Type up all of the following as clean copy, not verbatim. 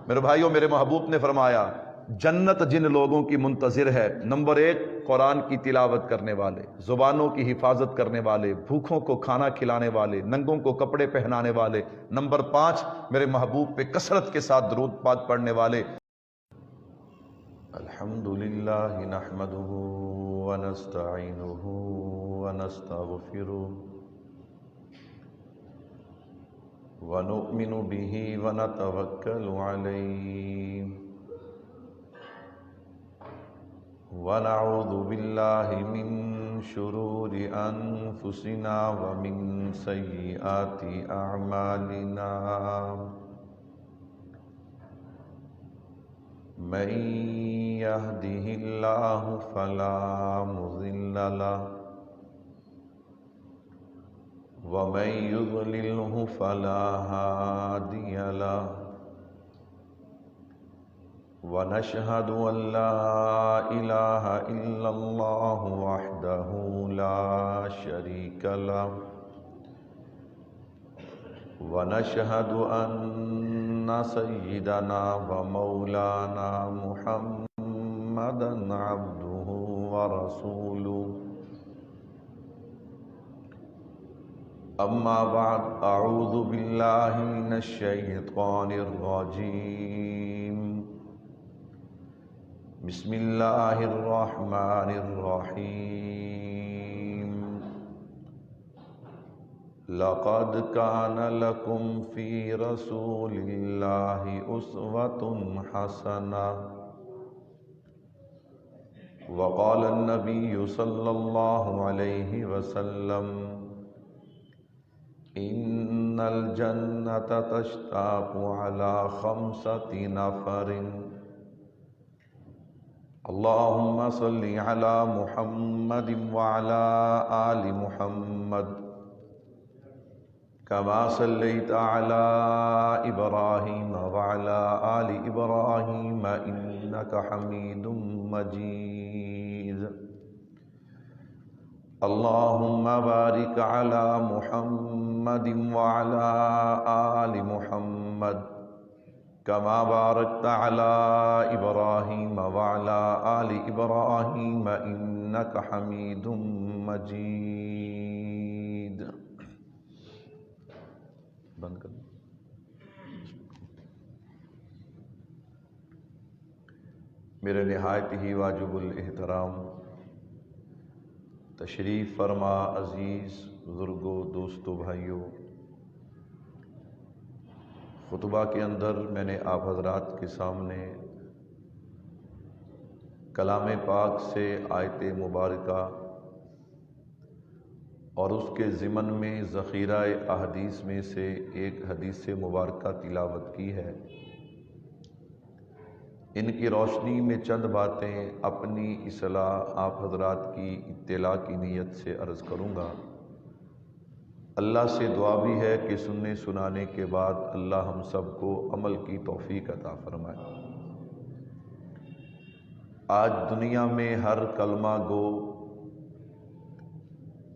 میرے بھائیوں، میرے محبوب نے فرمایا جنت جن لوگوں کی منتظر ہے، نمبر 1 قرآن کی تلاوت کرنے والے، زبانوں کی حفاظت کرنے والے، بھوکھوں کو کھانا کھلانے والے، ننگوں کو کپڑے پہنانے والے، نمبر 5 میرے محبوب پہ کثرت کے ساتھ درود پاک پڑھنے والے۔ الحمدللہ نحمدہ ونستعینہ ونستغفرہ ونؤمن به ونتوکل علیہ ونعوذ باللہ من شرور انفسنا ومن سیئات اعمالنا من یہدہ اللہ فلا مضل لہ ومن یضللہ فلا ہادی لہ ونشہد ان لا الہ الا اللہ وحدہ لا شریک لہ ونشہد ان سیدنا ومولانا محمدا عبدہ ورسولہ اما بعد اعوذ باللہ من الشیطان الرجیم بسم اللہ الرحمن الرحیم لقد کان لکم فی رسول اللہ اسوۃ حسنہ وقال النبی صلی اللہ علیہ وسلم ان الجنة تشتاق على 5 نفر اللهم صل على محمد وعلى آل محمد كما صليت على إبراهيم وعلى آل إبراهيم إنك حميد مجيد اللهم بارك على محمد وعلى آل محمد كما باركت على إبراهيم وعلى آل إبراهيم إنك حميد مجيد بند کر میرے نہایت ہی واجب الاحترام تشریف فرما عزیز بزرگوں، دوستوں، بھائیوں، خطبہ کے اندر میں نے آپ حضرات کے سامنے کلام پاک سے آیت مبارکہ اور اس کے ضمن میں ذخیرہ احادیث میں سے ایک حدیث مبارکہ تلاوت کی ہے۔ ان کی روشنی میں چند باتیں اپنی اصلاح آپ حضرات کی اطلاع کی نیت سے عرض کروں گا۔ اللہ سے دعا بھی ہے کہ سننے سنانے کے بعد اللہ ہم سب کو عمل کی توفیق عطا فرمائے۔ آج دنیا میں ہر کلمہ گو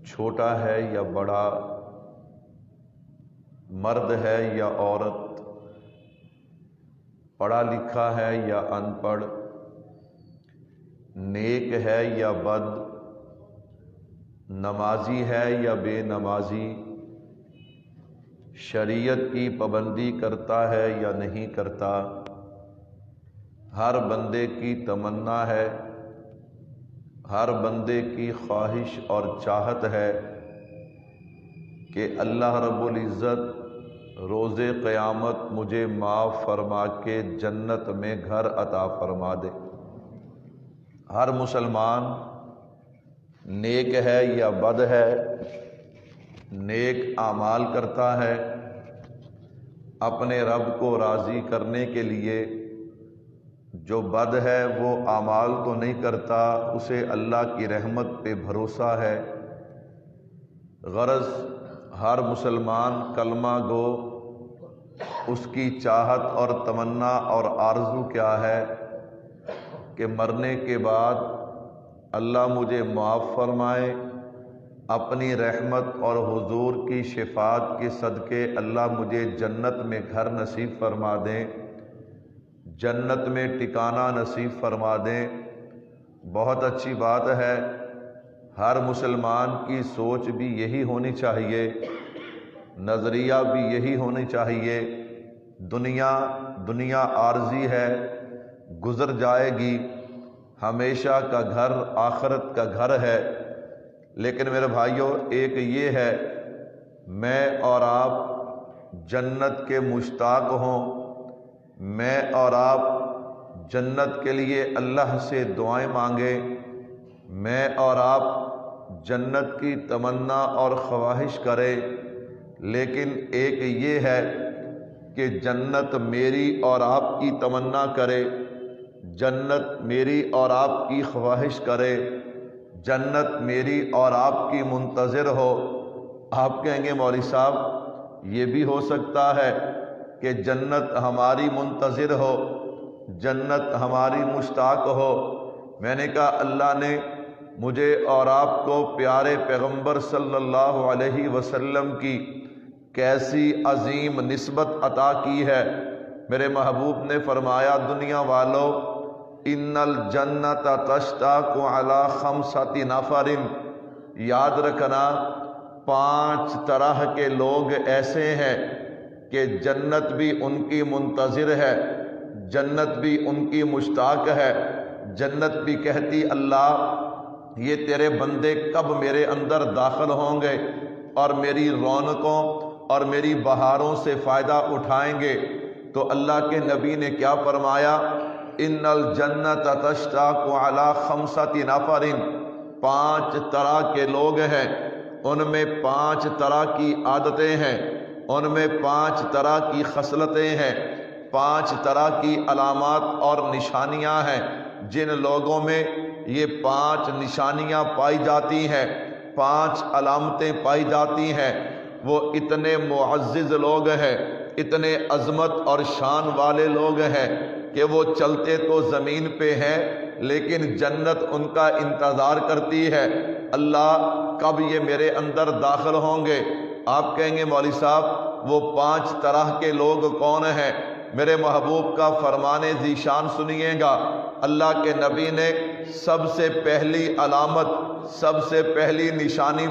چھوٹا ہے یا بڑا، مرد ہے یا عورت، پڑھا لکھا ہے یا ان پڑھ، نیک ہے یا بد، نمازی ہے یا بے نمازی، شریعت کی پابندی کرتا ہے یا نہیں کرتا، ہر بندے کی تمنا ہے، ہر بندے کی خواہش اور چاہت ہے کہ اللہ رب العزت روز قیامت مجھے معاف فرما کے جنت میں گھر عطا فرما دے۔ ہر مسلمان نیک ہے یا بد ہے، نیک اعمال کرتا ہے، اپنے رب کو راضی کرنے کے لیے، جو بد ہے وہ اعمال تو نہیں کرتا، اسے اللہ کی رحمت پہ بھروسہ ہے۔ غرض ہر مسلمان کلمہ گو، اس کی چاہت اور تمنا اور آرزو کیا ہے کہ مرنے کے بعد اللہ مجھے معاف فرمائے، اپنی رحمت اور حضور کی شفاعت کے صدقے اللہ مجھے جنت میں گھر نصیب فرما دیں، جنت میں ٹکانا نصیب فرما دیں۔ بہت اچھی بات ہے، ہر مسلمان کی سوچ بھی یہی ہونی چاہیے، نظریہ بھی یہی ہونی چاہیے۔ دنیا عارضی ہے، گزر جائے گی، ہمیشہ کا گھر آخرت کا گھر ہے۔ لیکن میرے بھائیوں، ایک یہ ہے، میں اور آپ جنت کے مشتاق ہوں، میں اور آپ جنت کے لیے اللہ سے دعائیں مانگیں، میں اور آپ جنت کی تمنا اور خواہش کریں، لیکن ایک یہ ہے کہ جنت میری اور آپ کی تمنا کرے، جنت میری اور آپ کی خواہش کرے، جنت میری اور آپ کی منتظر ہو۔ آپ کہیں گے مولوی صاحب یہ بھی ہو سکتا ہے کہ جنت ہماری منتظر ہو، جنت ہماری مشتاق ہو۔ میں نے کہا اللہ نے مجھے اور آپ کو پیارے پیغمبر صلی اللہ علیہ وسلم کی کیسی عظیم نسبت عطا کی ہے۔ میرے محبوب نے فرمایا دنیا والو ان الجنت تشتاق علی خمسۃ نفر، یاد رکھنا 5 طرح کے لوگ ایسے ہیں کہ جنت بھی ان کی منتظر ہے، جنت بھی ان کی مشتاق ہے، جنت بھی کہتی اللہ یہ تیرے بندے کب میرے اندر داخل ہوں گے اور میری رونقوں اور میری بہاروں سے فائدہ اٹھائیں گے۔ تو اللہ کے نبی نے کیا فرمایا؟ ان الجنت تشتاق علی خمسۃ نفر، 5 طرح کے لوگ ہیں، ان میں 5 طرح کی عادتیں ہیں، ان میں 5 طرح کی خصلتیں ہیں، 5 طرح کی علامات اور نشانیاں ہیں۔ جن لوگوں میں یہ 5 نشانیاں پائی جاتی ہیں، 5 علامتیں پائی جاتی ہیں، وہ اتنے معزز لوگ ہیں، اتنے عظمت اور شان والے لوگ ہیں کہ وہ چلتے تو زمین پہ ہیں لیکن جنت ان کا انتظار کرتی ہے، اللہ کب یہ میرے اندر داخل ہوں گے۔ آپ کہیں گے مولوی صاحب وہ 5 طرح کے لوگ کون ہیں؟ میرے محبوب کا فرمان ذیشان سنیے گا۔ اللہ کے نبی نے سب سے پہلی علامت، سب سے پہلی نشانی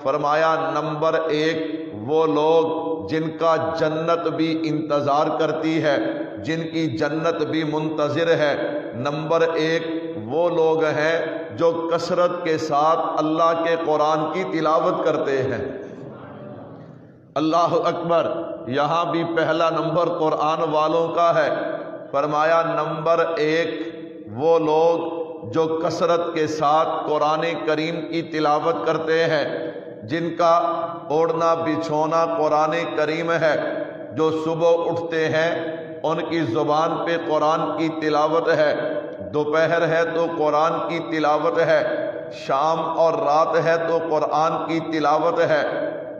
فرمایا نمبر 1 وہ لوگ جن کا جنت بھی انتظار کرتی ہے، جن کی جنت بھی منتظر ہے۔ نمبر 1 وہ لوگ ہیں جو کثرت کے ساتھ اللہ کے قرآن کی تلاوت کرتے ہیں۔ اللہ اکبر، یہاں بھی پہلا نمبر قرآن والوں کا ہے۔ فرمایا نمبر 1 وہ لوگ جو کثرت کے ساتھ قرآن کریم کی تلاوت کرتے ہیں، جن کا اوڑھنا بچھونا قرآن کریم ہے، جو صبح اٹھتے ہیں ان کی زبان پہ قرآن کی تلاوت ہے، دوپہر ہے تو قرآن کی تلاوت ہے، شام اور رات ہے تو قرآن کی تلاوت ہے۔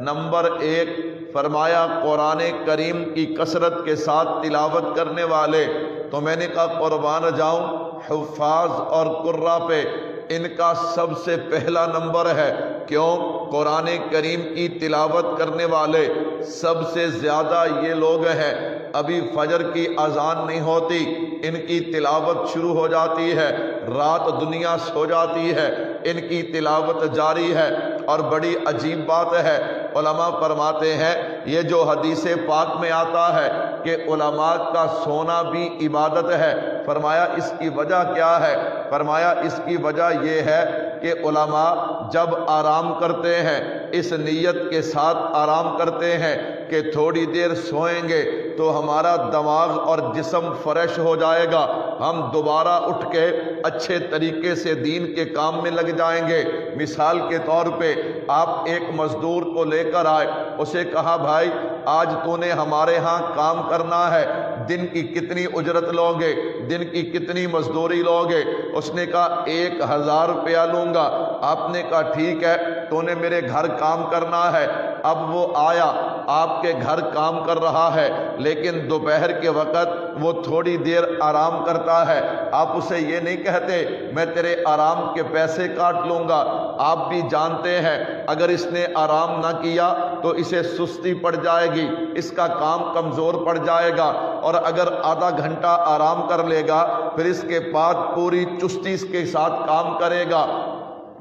نمبر 1 فرمایا قرآن کریم کی کثرت کے ساتھ تلاوت کرنے والے، تو میں نے کہا قربان جاؤں حفاظ اور قراء پہ ان کا سب سے پہلا نمبر ہے۔ کیوں؟ قرآن کریم کی تلاوت کرنے والے سب سے زیادہ یہ لوگ ہیں، ابھی فجر کی اذان نہیں ہوتی ان کی تلاوت شروع ہو جاتی ہے، رات دنیا سو جاتی ہے ان کی تلاوت جاری ہے۔ اور بڑی عجیب بات ہے، علماء فرماتے ہیں یہ جو حدیث پاک میں آتا ہے کہ علماء کا سونا بھی عبادت ہے، فرمایا اس کی وجہ کیا ہے؟ فرمایا اس کی وجہ یہ ہے کہ علماء جب آرام کرتے ہیں اس نیت کے ساتھ آرام کرتے ہیں کہ تھوڑی دیر سوئیں گے تو ہمارا دماغ اور جسم فریش ہو جائے گا، ہم دوبارہ اٹھ کے اچھے طریقے سے دین کے کام میں لگ جائیں گے۔ مثال کے طور پہ آپ ایک مزدور کو لے کر آئے، اسے کہا بھائی آج تو نے ہمارے ہاں کام کرنا ہے، دن کی کتنی اجرت لوگے، دن کی کتنی مزدوری لوگے؟ اس نے کہا 1000 روپیہ لوں گا۔ آپ نے کہا ٹھیک ہے، تو نے میرے گھر کام کرنا ہے۔ اب وہ آیا آپ کے گھر کام کر رہا ہے لیکن دوپہر کے وقت وہ تھوڑی دیر آرام کرتا ہے، آپ اسے یہ نہیں کہتے میں تیرے آرام کے پیسے کاٹ لوں گا۔ آپ بھی جانتے ہیں اگر اس نے آرام نہ کیا تو اسے سستی پڑ جائے گی، اس کا کام کمزور پڑ جائے گا، اور اگر آدھا گھنٹہ آرام کر لے گا پھر اس کے بعد پوری چستی کے ساتھ کام کرے گا،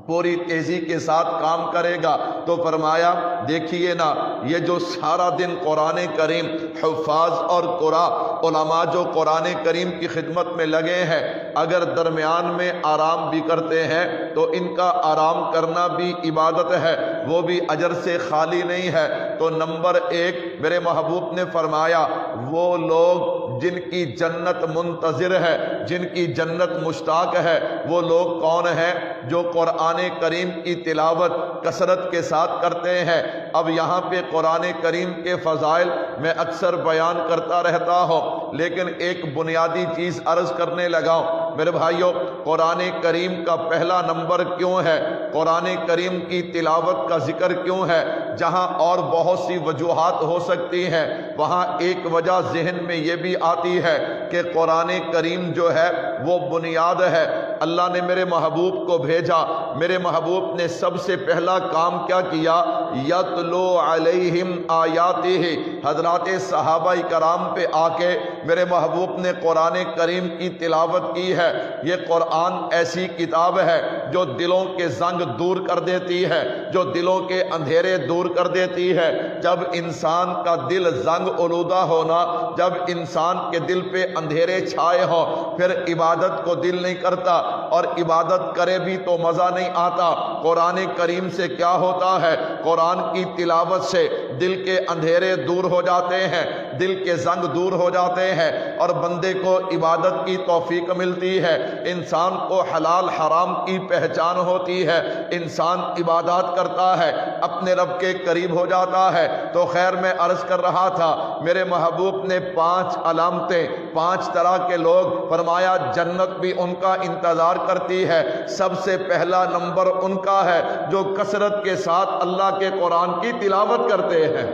پوری تیزی کے ساتھ کام کرے گا۔ تو فرمایا دیکھیے نا، یہ جو سارا دن قرآن کریم حفاظ اور قراء علماء جو قرآن کریم کی خدمت میں لگے ہیں، اگر درمیان میں آرام بھی کرتے ہیں تو ان کا آرام کرنا بھی عبادت ہے، وہ بھی اجر سے خالی نہیں ہے۔ تو نمبر ایک میرے محبوب نے فرمایا وہ لوگ جن کی جنت منتظر ہے، جن کی جنت مشتاق ہے، وہ لوگ کون ہیں؟ جو قرآن کریم کی تلاوت کثرت کے ساتھ کرتے ہیں۔ اب یہاں پہ قرآن کریم کے فضائل میں اکثر بیان کرتا رہتا ہوں، لیکن ایک بنیادی چیز عرض کرنے لگا ہوں میرے بھائیوں، قرآن کریم کا پہلا نمبر کیوں ہے؟ قرآن کریم کی تلاوت کا ذکر کیوں ہے؟ جہاں اور بہت سی وجوہات ہو سکتی ہیں، وہاں ایک وجہ ذہن میں یہ بھی آتی ہے کہ قرآن کریم جو ہے وہ بنیاد ہے۔ اللہ نے میرے محبوب کو بھیجا، میرے محبوب نے سب سے پہلا کام کیا کیا؟ یتلو علیہم آیاتہ۔ حضرات صحابہ کرام پہ آ کے میرے محبوب نے قرآن کریم کی تلاوت کی ہے۔ یہ قرآن ایسی کتاب ہے جو دلوں کے زنگ دور کر دیتی ہے، جو دلوں کے اندھیرے دور کر دیتی ہے۔ جب انسان کا دل زنگ آلودہ ہونا، جب انسان کے دل پہ اندھیرے چھائے ہو، پھر عبادت کو دل نہیں کرتا، اور عبادت کرے بھی تو مزہ نہیں آتا۔ قرآن کریم سے کیا ہوتا ہے؟ قرآن کی تلاوت سے دل کے اندھیرے دور ہو جاتے ہیں، دل کے زنگ دور ہو جاتے ہیں، اور بندے کو عبادت کی توفیق ملتی ہے، انسان کو حلال حرام کی پہچان ہوتی ہے، انسان عبادات کرتا ہے، اپنے رب کے قریب ہو جاتا ہے۔ تو خیر میں عرض کر رہا تھا میرے محبوب نے 5 علامتیں، 5 طرح کے لوگ فرمایا جنت بھی ان کا انتظار کرتی ہے۔ سب سے پہلا نمبر ان کا ہے جو کثرت کے ساتھ اللہ کے قرآن کی تلاوت کرتے ہیں۔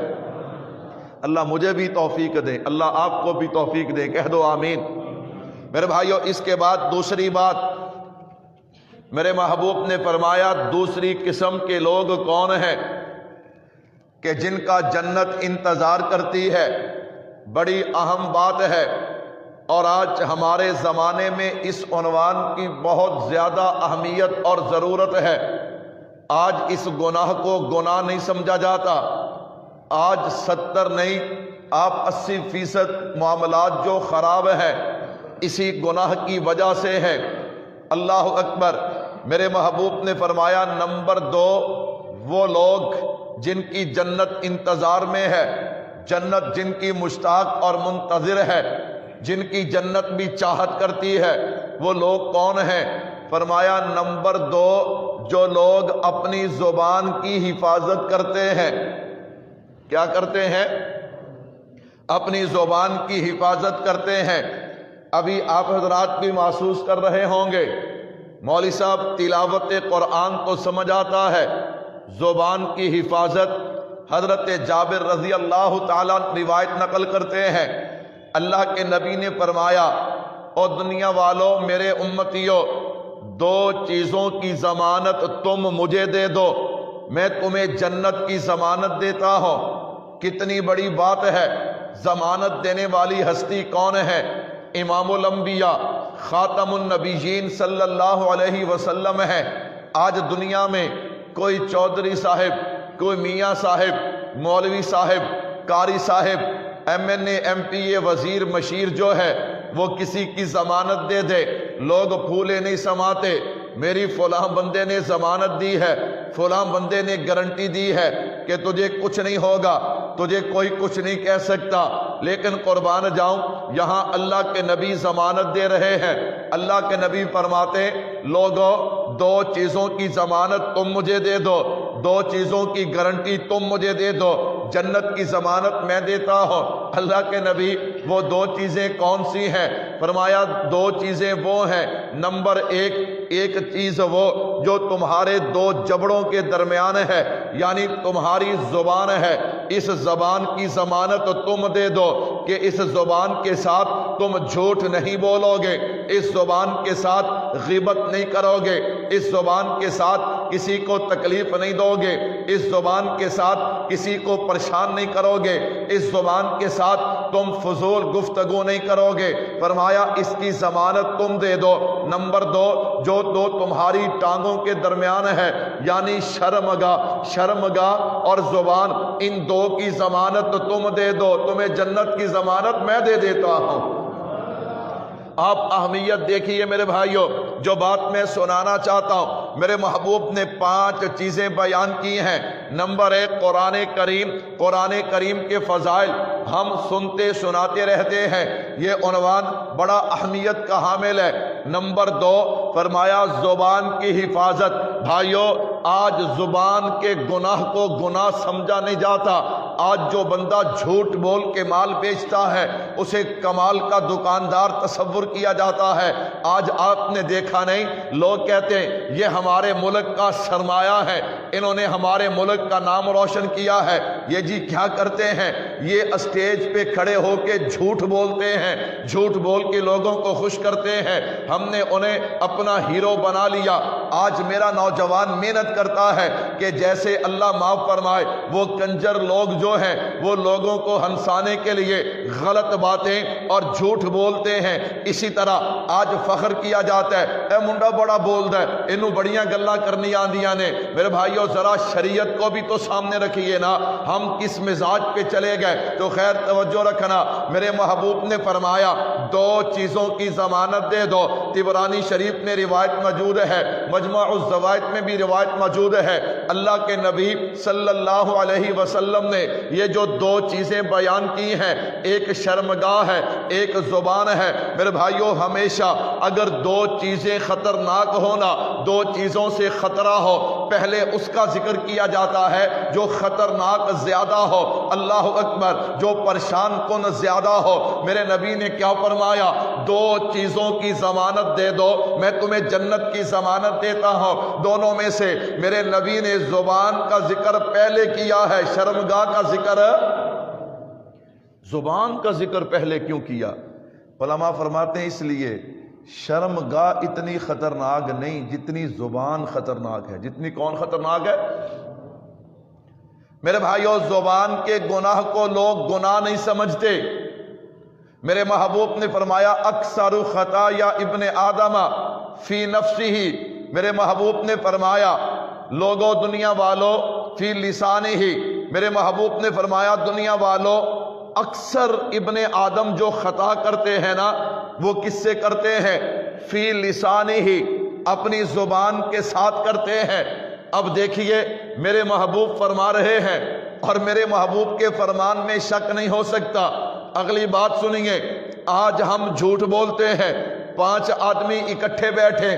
اللہ مجھے بھی توفیق دے، اللہ آپ کو بھی توفیق دے، کہہ دو آمین۔ میرے بھائیو، اس کے بعد دوسری بات میرے محبوب نے فرمایا دوسری قسم کے لوگ کون ہیں کہ جن کا جنت انتظار کرتی ہے۔ بڑی اہم بات ہے، اور آج ہمارے زمانے میں اس عنوان کی بہت زیادہ اہمیت اور ضرورت ہے۔ آج اس گناہ کو گناہ نہیں سمجھا جاتا، آج 70 نہیں آپ 80% معاملات جو خراب ہیں اسی گناہ کی وجہ سے ہے۔ اللہ اکبر۔ میرے محبوب نے فرمایا نمبر 2 وہ لوگ جن کی جنت انتظار میں ہے، جنت جن کی مشتاق اور منتظر ہے، جن کی جنت بھی چاہت کرتی ہے، وہ لوگ کون ہیں؟ فرمایا نمبر 2 جو لوگ اپنی زبان کی حفاظت کرتے ہیں۔ کیا کرتے ہیں؟ اپنی زبان کی حفاظت کرتے ہیں۔ ابھی آپ حضرات بھی محسوس کر رہے ہوں گے، مولوی صاحب تلاوت قرآن تو سمجھ آتا ہے، زبان کی حفاظت حضرت جابر رضی اللہ تعالیٰ روایت نقل کرتے ہیں، اللہ کے نبی نے فرمایا اور دنیا والوں میرے امتیوں 2 چیزوں کی ضمانت تم مجھے دے دو، میں تمہیں جنت کی ضمانت دیتا ہوں۔ کتنی بڑی بات ہے، ضمانت دینے والی ہستی کون ہے؟ امام الانبیاء خاتم النبیین صلی اللہ علیہ وسلم ہے۔ آج دنیا میں کوئی چودھری صاحب، کوئی میاں صاحب، مولوی صاحب، قاری صاحب، MNA MPA وزیر مشیر جو ہے وہ کسی کی ضمانت دے دے، لوگ پھولے نہیں سماتے، میری فلاں بندے نے ضمانت دی ہے، فلاں بندے نے گارنٹی دی ہے کہ تجھے کچھ نہیں ہوگا، تجھے کوئی کچھ نہیں کہہ سکتا۔ لیکن قربان جاؤں، یہاں اللہ کے نبی ضمانت دے رہے ہیں۔ اللہ کے نبی فرماتے لوگوں 2 چیزوں کی ضمانت تم مجھے دے دو، 2 چیزوں کی گارنٹی تم مجھے دے دو، جنت کی ضمانت میں دیتا ہوں۔ اللہ کے نبی وہ 2 چیزیں کون سی ہیں؟ فرمایا 2 چیزیں وہ ہیں، نمبر 1 چیز وہ جو تمہارے 2 جبڑوں کے درمیان ہے، یعنی تمہاری زبان ہے، اس زبان کی ضمانت تم دے دو کہ اس زبان کے ساتھ تم جھوٹ نہیں بولو گے، اس زبان کے ساتھ غیبت نہیں کرو گے، اس زبان کے ساتھ کسی کو تکلیف نہیں دو گے، اس زبان کے ساتھ کسی کو پریشان نہیں کرو گے، اس زبان کے ساتھ تم فضول گفتگو نہیں کرو گے۔ فرمایا اس کی ضمانت تم دے دو۔ نمبر 2، جو دو تمہاری ٹانگوں کے درمیان ہے یعنی شرمگاہ اور زبان، ان دو کی ضمانت تم دے دو، تمہیں جنت کی ضمانت میں دے دیتا ہوں۔ آپ اہمیت دیکھیے میرے بھائیوں، جو بات میں سنانا چاہتا ہوں، میرے محبوب نے 5 چیزیں بیان کی ہیں۔ نمبر 1، قرآن کریم کے فضائل ہم سنتے سناتے رہتے ہیں، یہ عنوان بڑا اہمیت کا حامل ہے۔ نمبر 2، فرمایا زبان کی حفاظت۔ بھائیوں، آج زبان کے گناہ کو گناہ سمجھا نہیں جاتا۔ آج جو بندہ جھوٹ بول کے مال بیچتا ہے اسے کمال کا دکاندار تصور کیا جاتا ہے۔ آج آپ نے دیکھا نہیں، لوگ کہتے ہیں یہ ہمارے ملک کا سرمایہ ہے، انہوں نے ہمارے ملک کا نام روشن کیا ہے۔ یہ جی کیا کرتے ہیں؟ یہ اسٹیج پہ کھڑے ہو کے جھوٹ بولتے ہیں، جھوٹ بول کے لوگوں کو خوش کرتے ہیں۔ ہم نے انہیں اپنا ہیرو بنا لیا۔ آج میرا نوجوان محنت کرتا ہے کہ جیسے اللہ معاف فرمائے وہ کنجر لوگ جو ہیں وہ لوگوں کو ہنسانے کے لیے غلط باتیں اور جھوٹ بولتے ہیں، اسی طرح آج فخر کیا جاتا ہے اے منڈا بڑا بولدا ہے، انہوں بڑیاں گلاں کرنی آندیاں نے۔ میرے بھائیو ذرا شریعت کو بھی تو سامنے رکھیے نا، ہم کس مزاج پہ چلے گئے؟ تو خیر توجہ رکھنا، میرے محبوب نے فرمایا 2 چیزوں کی ضمانت دے دو۔ طبرانی شریف میں روایت موجود ہے، مجمع الزوائد میں بھی روایت موجود ہے۔ اللہ کے نبی صلی اللہ علیہ وسلم نے یہ جو 2 چیزیں بیان کی ہیں، ایک شرمگاہ ہے، ایک زبان ہے۔ میرے بھائیوں، ہمیشہ اگر 2 چیزیں خطرناک ہونا، 2 چیزوں سے خطرہ ہو، پہلے اس کا ذکر کیا جاتا ہے جو خطرناک زیادہ ہو۔ اللہ اکبر، جو پریشان کن زیادہ ہو۔ میرے نبی نے کیا فرمایا؟ 2 چیزوں کی ضمانت دے دو، میں تمہیں جنت کی ضمانت دیتا ہوں۔ دونوں میں سے میرے نبی نے زبان کا ذکر پہلے کیا ہے، شرمگاہ کا ذکر، زبان کا ذکر پہلے کیوں کیا؟ علماء فرماتے ہیں اس لیے شرمگاہ اتنی خطرناک نہیں جتنی زبان خطرناک ہے۔ جتنی کون خطرناک ہے؟ میرے بھائیوں، زبان کے گناہ کو لوگ گناہ نہیں سمجھتے۔ میرے محبوب نے فرمایا اکثر خطایا ابن آدم فی نفسہ، میرے محبوب نے فرمایا لوگوں دنیا والوں فی لسانہ، میرے محبوب نے فرمایا دنیا والوں اکثر ابن آدم جو خطا کرتے ہیں نا وہ کس سے کرتے ہیں؟ فی لسانہ، اپنی زبان کے ساتھ کرتے ہیں۔ اب دیکھیے میرے محبوب فرما رہے ہیں اور میرے محبوب کے فرمان میں شک نہیں ہو سکتا۔ اگلی بات سنیے، آج ہم جھوٹ بولتے ہیں، 5 آدمی اکٹھے بیٹھے،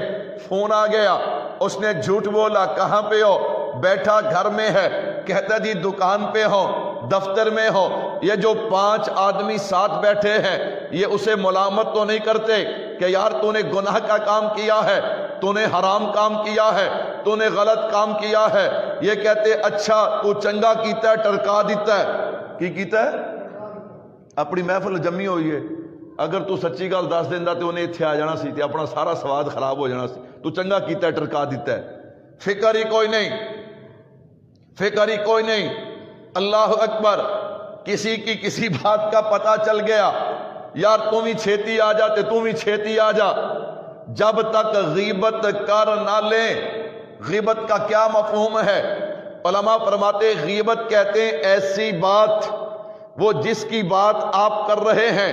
فون آ گیا، اس نے جھوٹ بولا، کہاں پہ ہو؟ بیٹھا گھر میں ہے، کہتا جی دکان پہ ہو، دفتر میں ہو۔ یہ جو 5 آدمی ساتھ بیٹھے ہیں یہ اسے ملامت تو نہیں کرتے کہ یار تو نے گناہ کا کام کیا ہے، تو نے حرام کام کیا ہے، تو نے غلط کام کیا ہے؟ یہ کہتے اچھا تو چنگا کیتا ہے، ٹرکا دیتا ہے۔ کی کیتا ہے؟ اپنی محفل جمی ہوئی ہے، اگر تو سچی گل دس دینا تو انہیں اتنے آ جانا سی تے اپنا سارا سواد خراب ہو جانا سی۔ تو چنگا کیتا ہے، ٹرکا دیتا ہے، فکر ہی کوئی نہیں، فکر ہی کوئی نہیں۔ اللہ اکبر، کسی کی کسی بات کا پتہ چل گیا، یار تم ہی چھیتی آ جاتے، تم ہی چھیتی آ جا۔ جب تک غیبت کر نہ لیں، غیبت کا کیا مفہوم ہے؟ علماء فرماتے غیبت کہتے ہیں ایسی بات، وہ جس کی بات آپ کر رہے ہیں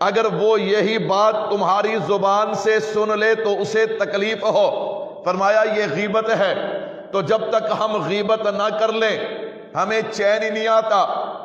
اگر وہ یہی بات تمہاری زبان سے سن لے تو اسے تکلیف ہو، فرمایا یہ غیبت ہے۔ تو جب تک ہم غیبت نہ کر لیں ہمیں چین ہی نہیں آتا۔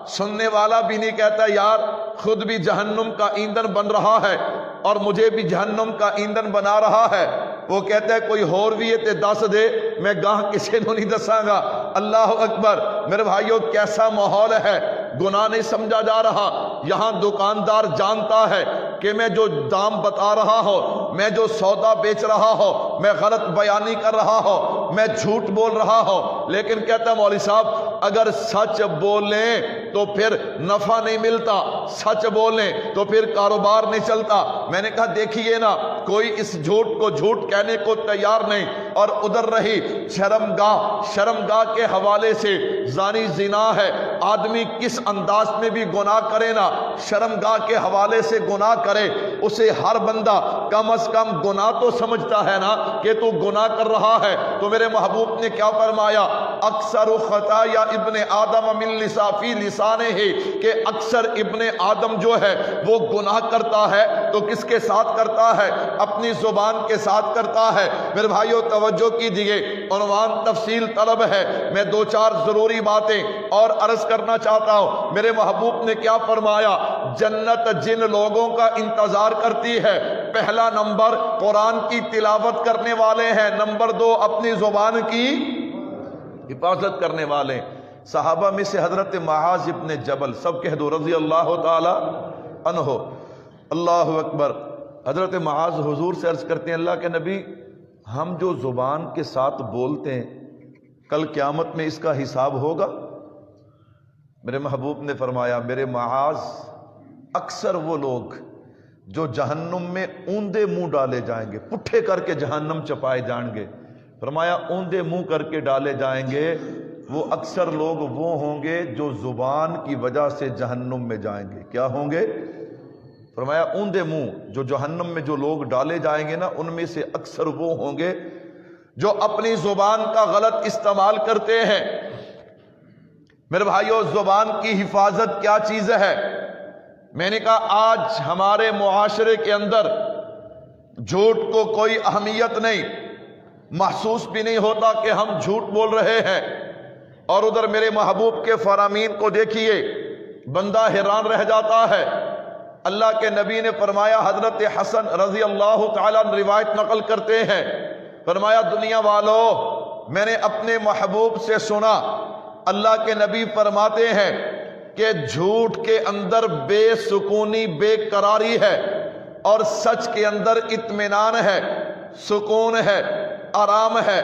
سننے والا بھی نہیں کہتا یار خود بھی جہنم کا ایندھن بن رہا ہے اور مجھے بھی جہنم کا ایندھن بنا رہا ہے، وہ کہتا ہے کوئی اور بھی ہے تے دس دے، میں گاہ کسی کو نہیں دساں گا۔ اللہ اکبر، میرے بھائیوں کیسا ماحول ہے، گناہ نہیں سمجھا جا رہا۔ یہاں دکاندار جانتا ہے کہ میں جو دام بتا رہا ہوں، میں جو سودا بیچ رہا ہوں، میں غلط بیانی کر رہا ہوں، میں جھوٹ بول رہا ہوں، لیکن کہتا ہے مولوی صاحب اگر سچ بولیں تو پھر نفع نہیں ملتا، سچ بولیں تو پھر کاروبار نہیں چلتا۔ میں نے کہا دیکھیے نا، کوئی اس جھوٹ کو جھوٹ کہنے کو تیار نہیں، اور ادھر رہی شرمگاہ کے حوالے سے زانی زنا ہے، آدمی کس انداز میں بھی گناہ کرے نا، شرمگاہ کے حوالے سے گناہ کرے، اسے ہر بندہ کم از کم گناہ تو سمجھتا ہے نا کہ تو گناہ کر رہا ہے۔ تو میرے محبوب نے کیا فرمایا؟ اکثر خطایا ابن آدم من فی لسانہ ہے، کہ اکثر ابن آدم جو ہے وہ گناہ کرتا ہے تو کس کے ساتھ کرتا ہے؟ اپنی زبان کے ساتھ کرتا ہے۔ میرے بھائیو توجہ کیجئے، عنوان تفصیل طلب ہے، میں دو چار ضروری باتیں اور عرض کرنا چاہتا ہوں۔ میرے محبوب نے کیا فرمایا؟ جنت جن لوگوں کا انتظار کرتی ہے، پہلا نمبر قرآن کی تلاوت کرنے والے ہیں، نمبر دو اپنی زبان کی حفاظت کرنے والے۔ صحابہ میں سے حضرت معاذ ابن جبل، سب کہہ دو رضی اللہ تعالی عنہ، اللہ اکبر۔ حضرت معاذ حضور سے عرض کرتے ہیں اللہ کے نبی، ہم جو زبان کے ساتھ بولتے ہیں کل قیامت میں اس کا حساب ہوگا؟ میرے محبوب نے فرمایا میرے معاذ، اکثر وہ لوگ جو جہنم میں اوندے منہ ڈالے جائیں گے، پٹھے کر کے جہنم چپائے جائیں گے، فرمایا اوندے منہ کر کے ڈالے جائیں گے، وہ اکثر لوگ وہ ہوں گے جو زبان کی وجہ سے جہنم میں جائیں گے۔ کیا ہوں گے؟ فرمایا اوندے منہ، جو جہنم میں جو لوگ ڈالے جائیں گے نا، ان میں سے اکثر وہ ہوں گے جو اپنی زبان کا غلط استعمال کرتے ہیں۔ میرے بھائیو، زبان کی حفاظت کیا چیز ہے؟ میں نے کہا آج ہمارے معاشرے کے اندر جھوٹ کو کوئی اہمیت نہیں، محسوس بھی نہیں ہوتا کہ ہم جھوٹ بول رہے ہیں، اور ادھر میرے محبوب کے فرامین کو دیکھیے، بندہ حیران رہ جاتا ہے۔ اللہ کے نبی نے فرمایا، حضرت حسن رضی اللہ تعالیٰ روایت نقل کرتے ہیں، فرمایا دنیا والو، میں نے اپنے محبوب سے سنا، اللہ کے نبی فرماتے ہیں کہ جھوٹ کے اندر بے سکونی، بے قراری ہے، اور سچ کے اندر اطمینان ہے، سکون ہے، آرام ہے۔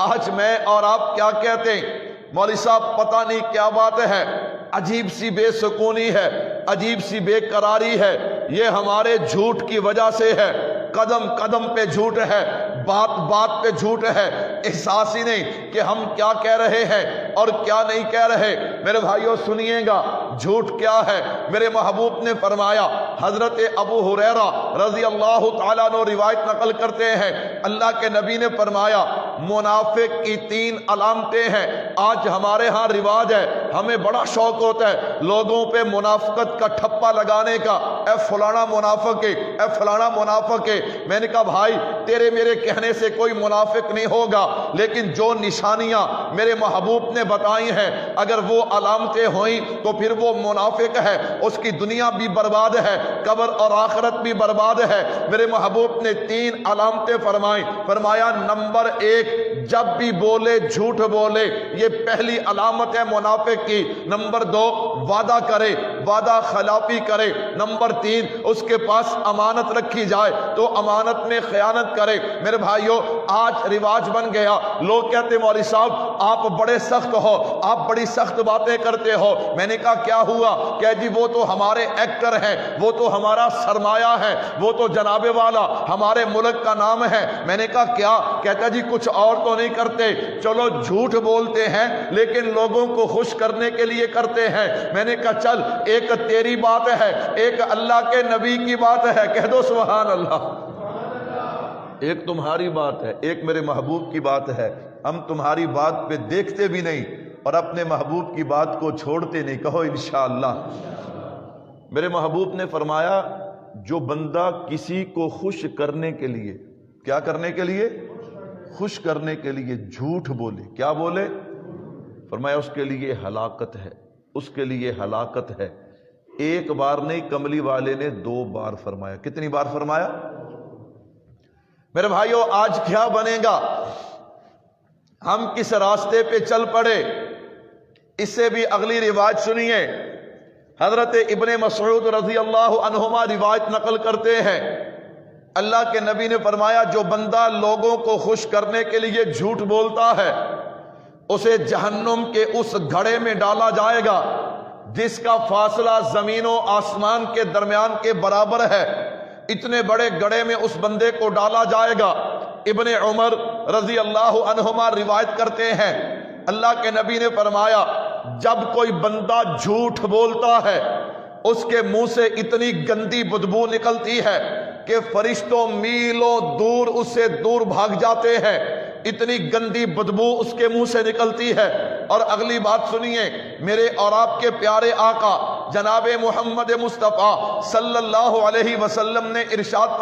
آج میں اور آپ کیا کہتے ہیں؟ مولوی صاحب پتہ نہیں کیا بات ہے، عجیب سی بے سکونی ہے، عجیب سی بے قراری ہے، یہ ہمارے جھوٹ کی وجہ سے ہے۔ قدم قدم پہ جھوٹ ہے، بات بات پہ جھوٹ ہے، احساس ہی نہیں کہ ہم کیا کہہ رہے ہیں اور کیا نہیں کہہ رہے۔ میرے بھائیوں سنیے گا، جھوٹ کیا ہے؟ میرے محبوب نے فرمایا، حضرت ابو ہریرہ رضی اللہ تعالیٰ عنہ روایت نقل کرتے ہیں، اللہ کے نبی نے فرمایا منافق کی 3 علامتیں ہیں۔ آج ہمارے ہاں رواج ہے، ہمیں بڑا شوق ہوتا ہے لوگوں پہ منافقت کا ٹھپا لگانے کا، اے فلانا منافق ہے، اے فلانا منافق ہے۔ میں نے کہا بھائی تیرے میرے کہنے سے کوئی منافق نہیں ہوگا، لیکن جو نشانیاں میرے محبوب نے بتائی ہیں اگر وہ علامتیں ہوئیں تو پھر وہ منافق ہے، اس کی دنیا بھی برباد ہے، قبر اور آخرت بھی برباد ہے۔ میرے محبوب نے 3 علامتیں فرمائیں، فرمایا نمبر 1، جب بھی بولے جھوٹ بولے، یہ پہلی علامت ہے منافق کی۔ نمبر 2، وعدہ کرے، وعدہ خلافی کرے۔ نمبر 3، اس کے پاس امانت رکھی جائے تو امانت میں خیانت کرے۔ میرے بھائیوں آج رواج بن گیا، لوگ کہتے ہیں مولوی صاحب آپ بڑے سخت ہو، آپ بڑی سخت باتیں کرتے ہو۔ میں نے کہا کیا ہوا؟ کہ جی وہ تو ہمارے ایکٹر ہیں، وہ تو ہمارا سرمایہ ہے، وہ تو جناب والا ہمارے ملک کا نام ہے۔ میں نے کہا کیا؟ کہتا جی کچھ اور تو نہیں کرتے، چلو جھوٹ بولتے ہیں لیکن لوگوں کو خوش کرنے کے لیے کرتے ہیں۔ میں نے کہا چل ایک تیری بات ہے، ایک اللہ کے نبی کی بات ہے، کہہ دو سبحان اللہ۔ ایک تمہاری بات ہے، ایک میرے محبوب کی بات ہے، ہم تمہاری بات پہ دیکھتے بھی نہیں اور اپنے محبوب کی بات کو چھوڑتے نہیں، کہو انشاءاللہ۔ میرے محبوب نے فرمایا جو بندہ کسی کو خوش کرنے کے لیے، کیا کرنے کے لیے؟ خوش کرنے کے لیے جھوٹ بولے، کیا بولے؟ فرمایا اس کے لیے ہلاکت ہے، اس کے لیے ہلاکت ہے۔ ایک بار نہیں، کملی والے نے 2 بار فرمایا۔ کتنی بار فرمایا؟ میرے بھائیوں آج کیا بنے گا؟ ہم کس راستے پہ چل پڑے؟ اس سے بھی اگلی روایت سنیے، حضرت ابن مسعود رضی اللہ عنہما روایت نقل کرتے ہیں، اللہ کے نبی نے فرمایا جو بندہ لوگوں کو خوش کرنے کے لیے جھوٹ بولتا ہے اسے جہنم کے اس گھڑے میں ڈالا جائے گا جس کا فاصلہ زمین و آسمان کے درمیان کے برابر ہے. اتنے بڑے گڑھے میں اس بندے کو ڈالا جائے گا. ابن عمر رضی اللہ عنہما روایت کرتے ہیں اللہ کے نبی نے فرمایا جب کوئی بندہ جھوٹ بولتا ہے اس کے منہ سے اتنی گندی بدبو نکلتی ہے کہ فرشتوں میلوں دور اس سے دور بھاگ جاتے ہیں. اتنی گندی بدبو اس کے منہ سے نکلتی ہے. اور اگلی بات سنیے، میرے اور آپ کے پیارے آقا جناب محمد مصطفیٰ صلی اللہ علیہ وسلم نے ارشاد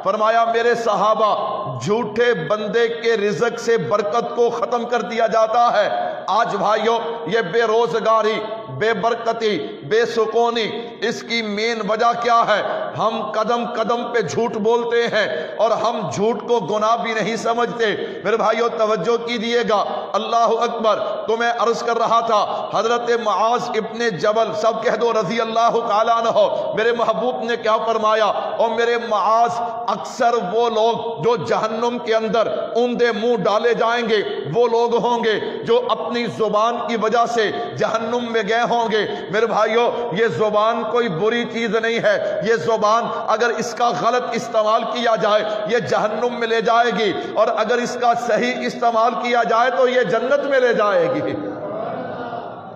فرمایا میرے صحابہ جھوٹے بندے کے رزق سے برکت کو ختم کر دیا جاتا ہے. آج بھائیو یہ بے روزگاری، بے برکتی، بے سکونی، اس کی مین وجہ کیا ہے؟ ہم قدم قدم پہ جھوٹ بولتے ہیں اور ہم جھوٹ کو گناہ بھی نہیں سمجھتے. میرے بھائیو توجہ کیجیے گا، اللہ اکبر. تو میں عرض کر رہا تھا حضرت معاذ ابن جبل، سب کہہ دو رضی اللہ تعالیٰ عنہ، میرے محبوب نے کیا فرمایا؟ اور میرے معاذ اکثر وہ لوگ جو جہنم کے اندر اوندے منہ ڈالے جائیں گے وہ لوگ ہوں گے جو اپنی زبان کی وجہ سے جہنم میں گئے ہوں گے. میرے بھائیو یہ زبان کوئی بری چیز نہیں ہے. یہ زبان اگر اس کا غلط استعمال کیا جائے یہ جہنم میں لے جائے گی، اور اگر اس کا صحیح استعمال کیا جائے تو یہ جنت میں لے جائے گی.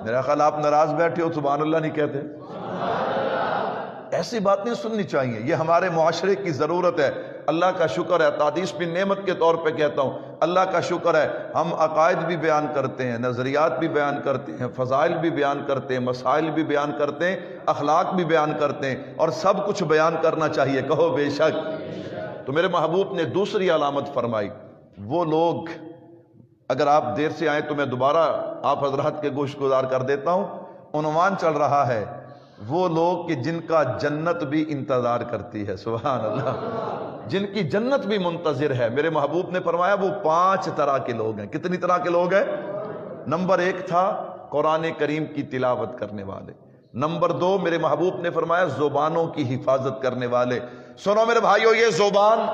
میرا خیال آپ ناراض بیٹھے ہو سبحان اللہ نہیں کہتے؟ ایسی بات نہیں سننی چاہیے، یہ ہمارے معاشرے کی ضرورت ہے. اللہ کا شکر ہے، تعدیش بھی نعمت کے طور پہ کہتا ہوں، اللہ کا شکر ہے ہم عقائد بھی بیان کرتے ہیں، نظریات بھی بیان کرتے ہیں، فضائل بھی بیان کرتے ہیں، مسائل بھی بیان کرتے ہیں، اخلاق بھی بیان کرتے ہیں، اور سب کچھ بیان کرنا چاہیے. کہو بے شک. تو میرے محبوب نے دوسری علامت فرمائی، وہ لوگ، اگر آپ دیر سے آئیں تو میں دوبارہ آپ حضرات کے گوش گزار کر دیتا ہوں. عنوان چل رہا ہے وہ لوگ کہ جن کا جنت بھی انتظار کرتی ہے. سبحان اللہ، جن کی جنت بھی منتظر ہے. میرے محبوب نے فرمایا وہ 5 طرح کے لوگ ہیں. کتنی طرح کے لوگ ہیں؟ نمبر 1 تھا قرآن کریم کی تلاوت کرنے والے. نمبر 2 میرے محبوب نے فرمایا زبانوں کی حفاظت کرنے والے. سنو میرے بھائیو، یہ زبان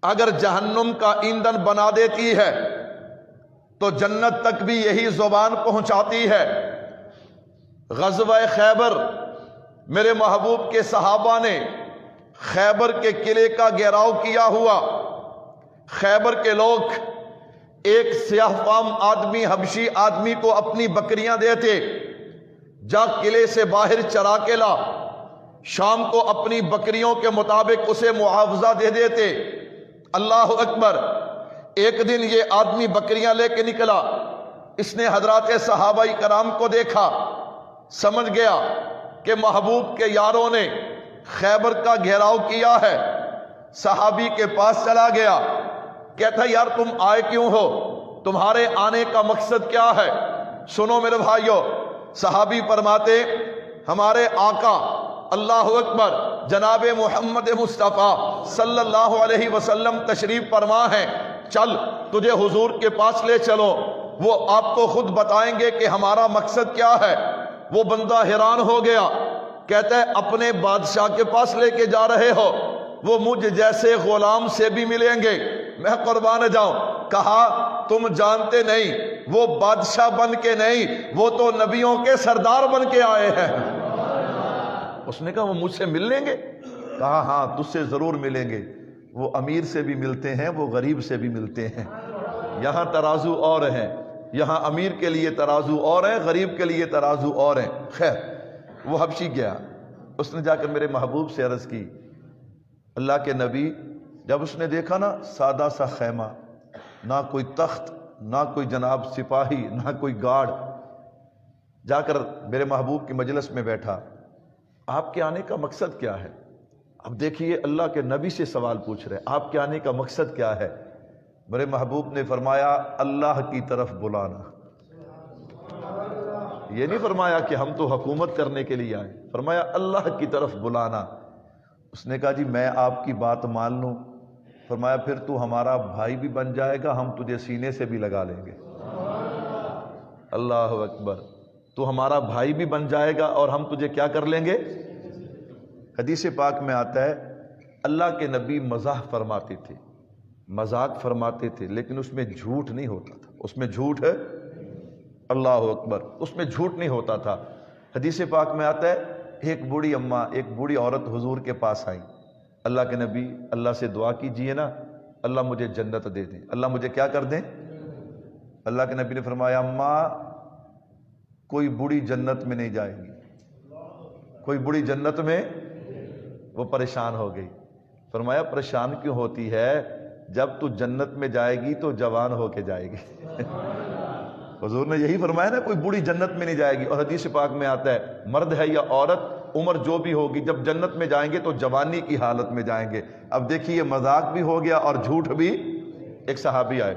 اگر جہنم کا ایندھن بنا دیتی ہے تو جنت تک بھی یہی زبان پہنچاتی ہے. غزوہ خیبر، میرے محبوب کے صحابہ نے خیبر کے قلعے کا گھیراؤ کیا ہوا. خیبر کے لوگ ایک سیاہ فام آدمی، حبشی آدمی کو اپنی بکریاں دیتے، جا قلعے سے باہر چرا کے لا. شام کو اپنی بکریوں کے مطابق اسے معاوضہ دے دیتے. اللہ اکبر. ایک دن یہ آدمی بکریاں لے کے نکلا، اس نے حضرات صحابہ کرام کو دیکھا، سمجھ گیا کہ محبوب کے یاروں نے خیبر کا گھیراؤ کیا ہے. صحابی کے پاس چلا گیا، کہتا یار تم آئے کیوں ہو؟ تمہارے آنے کا مقصد کیا ہے؟ سنو میرے بھائیو، صحابی فرماتے ہمارے آقا اللہ اکبر جناب محمد مصطفیٰ صلی اللہ علیہ وسلم تشریف فرما ہیں، چل تجھے حضور کے پاس لے چلو، وہ آپ کو خود بتائیں گے کہ ہمارا مقصد کیا ہے. وہ بندہ حیران ہو گیا، کہتا ہے اپنے بادشاہ کے پاس لے کے جا رہے ہو؟ وہ مجھ جیسے غلام سے بھی ملیں گے. میں قربان جاؤں. کہا تم جانتے نہیں وہ بادشاہ بن کے نہیں، وہ تو نبیوں کے سردار بن کے آئے ہیں. اس نے کہا وہ مجھ سے مل لیں گے؟ کہا ہاں تجھ سے ضرور ملیں گے. وہ امیر سے بھی ملتے ہیں، وہ غریب سے بھی ملتے ہیں. یہاں ترازو اور ہیں، یہاں امیر کے لیے ترازو اور ہیں، غریب کے لیے ترازو اور ہیں. خیر وہ حبشی گیا، اس نے جا کر میرے محبوب سے عرض کی اللہ کے نبی، جب اس نے دیکھا نا سادہ سا خیمہ، نہ کوئی تخت، نہ کوئی جناب سپاہی، نہ کوئی گارڈ، جا کر میرے محبوب کی مجلس میں بیٹھا. آپ کے آنے کا مقصد کیا ہے؟ اب دیکھیے اللہ کے نبی سے سوال پوچھ رہے، آپ کے آنے کا مقصد کیا ہے؟ میرے محبوب نے فرمایا اللہ کی طرف بلانا. یہ نہیں فرمایا کہ ہم تو حکومت کرنے کے لیے آئے، فرمایا اللہ کی طرف بلانا. اس نے کہا جی میں آپ کی بات مان لوں. فرمایا پھر تو ہمارا بھائی بھی بن جائے گا، ہم تجھے سینے سے بھی لگا لیں گے. اللہ اکبر. تو ہمارا بھائی بھی بن جائے گا اور ہم تجھے کیا کر لیں گے؟ حدیث پاک میں آتا ہے اللہ کے نبی مزاح فرماتے تھے، مذاق فرماتے تھے، لیکن اس میں جھوٹ نہیں ہوتا تھا. اس میں جھوٹ ہے، اللہ اکبر، اس میں جھوٹ نہیں ہوتا تھا۔ حدیث پاک میں آتا ہے ایک بوڑھی اماں، ایک بوڑھی عورت حضور کے پاس آئی، اللہ کے نبی اللہ سے دعا کیجئے نا اللہ مجھے جنت دے دیں، اللہ مجھے کیا کر دیں؟ اللہ کے نبی نے فرمایا اماں کوئی بوڑھی جنت میں نہیں جائے گی، کوئی بوڑھی جنت میں۔ وہ پریشان ہو گئی، فرمایا پریشان کیوں ہوتی ہے، جب تو جنت میں جائے گی تو جوان ہو کے جائے گی۔ حضور نے یہی فرمایا نا کوئی بوڑھی جنت میں نہیں جائے گی، اور حدیث پاک میں آتا ہے مرد ہے یا عورت عمر جو بھی ہوگی جب جنت میں جائیں گے تو جوانی کی حالت میں جائیں گے۔ اب دیکھیے مذاق بھی ہو گیا اور جھوٹ بھی۔ ایک صحابی آئے،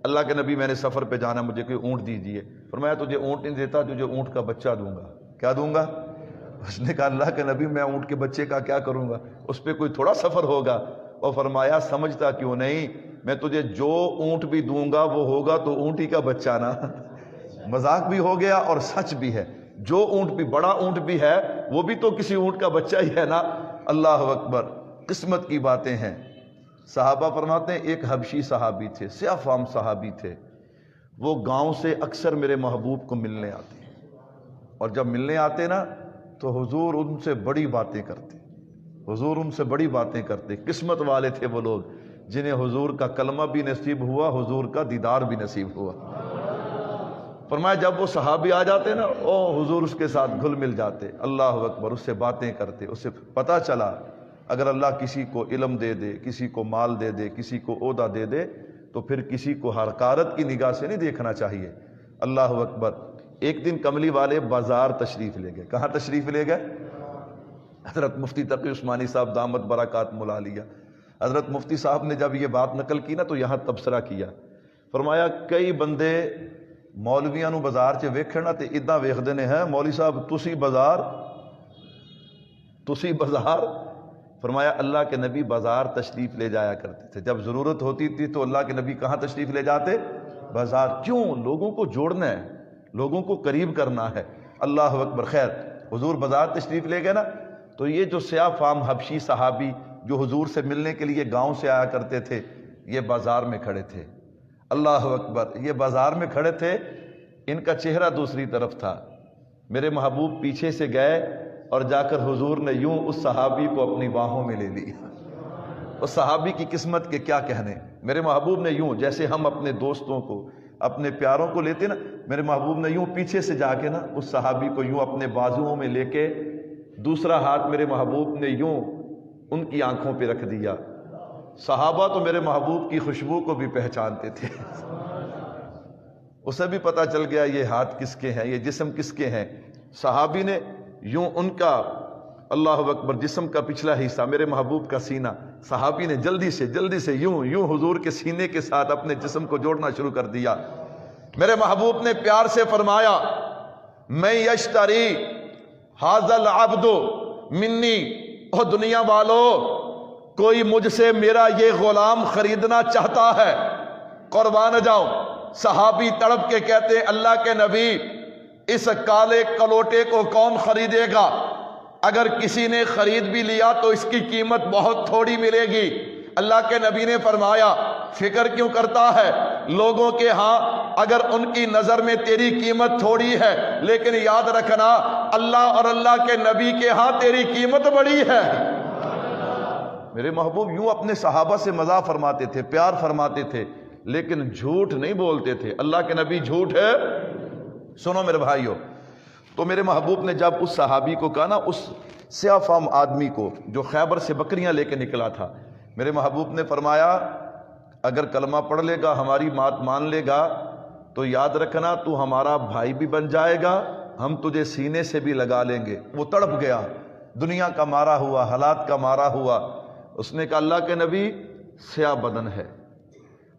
اللہ کے نبی میں نے سفر پہ جانا، مجھے کوئی اونٹ دیجئے۔ فرمایا تجھے اونٹ نہیں دیتا، تجھے اونٹ کا بچہ دوں گا۔ کیا دوں گا؟ اس نے کہا اللہ کے نبی میں اونٹ کے بچے کا کیا کروں گا، اس پہ کوئی تھوڑا سفر ہوگا۔ اور فرمایا سمجھتا کیوں نہیں، میں تجھے جو اونٹ بھی دوں گا وہ ہوگا تو اونٹ ہی کا بچہ نا۔ مذاق بھی ہو گیا اور سچ بھی ہے، جو اونٹ بھی بڑا اونٹ بھی ہے وہ بھی تو کسی اونٹ کا بچہ ہی ہے نا۔ اللہ اکبر، قسمت کی باتیں ہیں۔ صحابہ فرماتے ہیں ایک حبشی صحابی تھے، سیاہ فام صحابی تھے، وہ گاؤں سے اکثر میرے محبوب کو ملنے آتے، اور جب ملنے آتے نا تو حضور ان سے بڑی باتیں کرتے، حضور ان سے بڑی باتیں کرتے۔ قسمت والے تھے وہ لوگ جنہیں حضور کا کلمہ بھی نصیب ہوا، حضور کا دیدار بھی نصیب ہوا۔ فرمایا جب وہ صحابی آ جاتے نا او حضور اس کے ساتھ گھل مل جاتے، اللہ اکبر، اس سے باتیں کرتے۔ اس سے پتہ چلا اگر اللہ کسی کو علم دے دے، کسی کو مال دے دے، کسی کو عہدہ دے دے تو پھر کسی کو حقارت کی نگاہ سے نہیں دیکھنا چاہیے۔ اللہ اکبر۔ ایک دن کملی والے بازار تشریف لے گئے۔ کہاں تشریف لے گئے؟ حضرت مفتی تقی عثمانی صاحب دامت برکات ملالیہ، حضرت مفتی صاحب نے جب یہ بات نقل کی نا تو یہاں تبصرہ کیا، فرمایا کئی بندے مولویاں نو بازار چ ویکھن تے ادا ویکھدے نے ہیں مولوی صاحب تسی بازار۔ فرمایا اللہ کے نبی بازار تشریف لے جایا کرتے تھے، جب ضرورت ہوتی تھی تو اللہ کے نبی کہاں تشریف لے جاتے؟ بازار۔ کیوں؟ لوگوں کو جوڑنا ہے، لوگوں کو قریب کرنا ہے۔ اللہ اکبر۔ خیر، حضور بازار تشریف لے گئے نا تو یہ جو سیاہ فام حبشی صحابی جو حضور سے ملنے کے لیے گاؤں سے آیا کرتے تھے یہ بازار میں کھڑے تھے۔ اللہ اکبر، یہ بازار میں کھڑے تھے، ان کا چہرہ دوسری طرف تھا۔ میرے محبوب پیچھے سے گئے اور جا کر حضور نے یوں اس صحابی کو اپنی باہوں میں لے لیا۔ اس صحابی کی قسمت کے کیا کہنے، میرے محبوب نے یوں جیسے ہم اپنے دوستوں کو اپنے پیاروں کو لیتے نا، میرے محبوب نے یوں پیچھے سے جا کے نا اس صحابی کو یوں اپنے بازوؤں میں لے کے دوسرا ہاتھ میرے محبوب نے یوں ان کی آنکھوں پہ رکھ دیا۔ صحابہ تو میرے محبوب کی خوشبو کو بھی پہچانتے تھے، اسے بھی پتا چل گیا یہ ہاتھ کس کے ہیں، یہ جسم کس کے ہیں۔ صحابی نے یوں ان کا اللہ اکبر جسم کا پچھلا حصہ میرے محبوب کا سینہ، صحابی نے جلدی سے یوں حضور کے سینے کے ساتھ اپنے جسم کو جوڑنا شروع کر دیا۔ میرے محبوب نے پیار سے فرمایا میں یشتری ھذا العبد منی، او دنیا والو کوئی مجھ سے میرا یہ غلام خریدنا چاہتا ہے، قربان جاؤں۔ صحابی تڑپ کے کہتے ہیں اللہ کے نبی اس کالے کلوٹے کو کون خریدے گا، اگر کسی نے خرید بھی لیا تو اس کی قیمت بہت تھوڑی ملے گی۔ اللہ کے نبی نے فرمایا فکر کیوں کرتا ہے، لوگوں کے ہاں اگر ان کی نظر میں تیری قیمت تھوڑی ہے لیکن یاد رکھنا اللہ اور اللہ کے نبی کے ہاں تیری قیمت بڑی ہے۔ میرے محبوب یوں اپنے صحابہ سے مزاح فرماتے تھے، پیار فرماتے تھے، لیکن جھوٹ نہیں بولتے تھے۔ اللہ کے نبی جھوٹ ہے؟ سنو میرے بھائیو، تو میرے محبوب نے جب اس صحابی کو کہا نا، اس سیاہ فام آدمی کو جو خیبر سے بکریاں لے کے نکلا تھا، میرے محبوب نے فرمایا اگر کلمہ پڑھ لے گا، ہماری بات مان لے گا تو یاد رکھنا تو ہمارا بھائی بھی بن جائے گا، ہم تجھے سینے سے بھی لگا لیں گے۔ وہ تڑپ گیا، دنیا کا مارا ہوا، حالات کا مارا ہوا۔ اس نے کہا اللہ کے نبی سیاہ بدن ہے،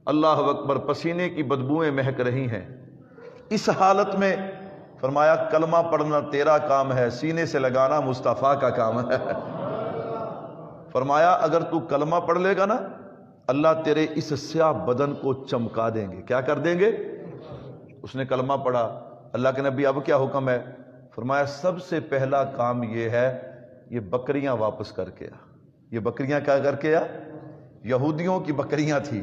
اللہ اکبر، پسینے کی بدبوئیں مہک رہی ہیں، اس حالت میں فرمایا کلمہ پڑھنا تیرا کام ہے، سینے سے لگانا مصطفیٰ کا کام ہے۔ فرمایا اگر تو کلمہ پڑھ لے گا نا اللہ تیرے اس سیاہ بدن کو چمکا دیں گے۔ کیا کر دیں گے؟ اس نے کلمہ پڑھا۔ اللہ کے نبی اب کیا حکم ہے؟ فرمایا سب سے پہلا کام یہ ہے یہ بکریاں واپس کر کے آ۔ یہ بکریاں کیا کر کے آ؟ یہودیوں کی بکریاں تھی۔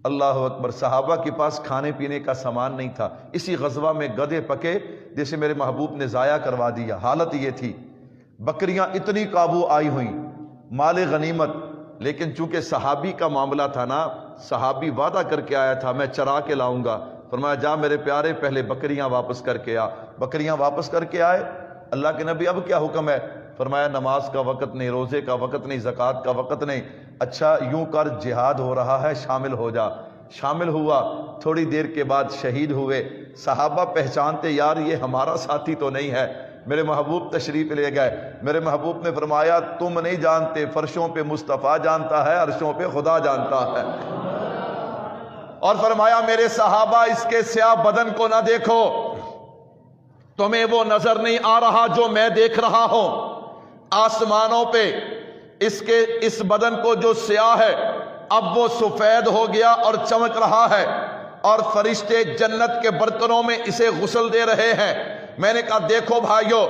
اللہ اکبر. صحابہ کے پاس کھانے پینے کا سامان نہیں تھا. اسی غزوہ میں گدھے پکے جیسے میرے محبوب نے ضائع کروا دیا. حالت یہ تھی. بکریاں اتنی قابو آئی ہوئیں، مال غنیمت. لیکن چونکہ صحابی کا معاملہ تھا نا، صحابی وعدہ کر کے آیا تھا میں چرا کے لاؤں گا. فرمایا جا میرے پیارے پہلے بکریاں واپس کر کے آ. بکریاں واپس کر کے آئے. اللہ کے نبی اب کیا حکم ہے؟ فرمایا نماز کا وقت نہیں، روزے کا وقت نہیں، زکوٰۃ کا وقت نہیں. اچھا یوں کر، جہاد ہو رہا ہے، شامل ہو جا. شامل ہوا. تھوڑی دیر کے بعد شہید ہوئے. صحابہ پہچانتے یار یہ ہمارا ساتھی تو نہیں ہے. میرے محبوب تشریف لے گئے. میرے محبوب نے فرمایا تم نہیں جانتے، فرشوں پہ مصطفیٰ جانتا ہے، عرشوں پہ خدا جانتا ہے. اور فرمایا میرے صحابہ اس کے سیاہ بدن کو نہ دیکھو، تمہیں وہ نظر نہیں آ رہا جو میں دیکھ رہا ہوں. آسمانوں پہ اس بدن کو جو سیاہ ہے اب وہ سفید ہو گیا اور چمک رہا ہے، اور فرشتے جنت کے برتنوں میں اسے غسل دے رہے ہیں. میں نے کہا دیکھو بھائیو،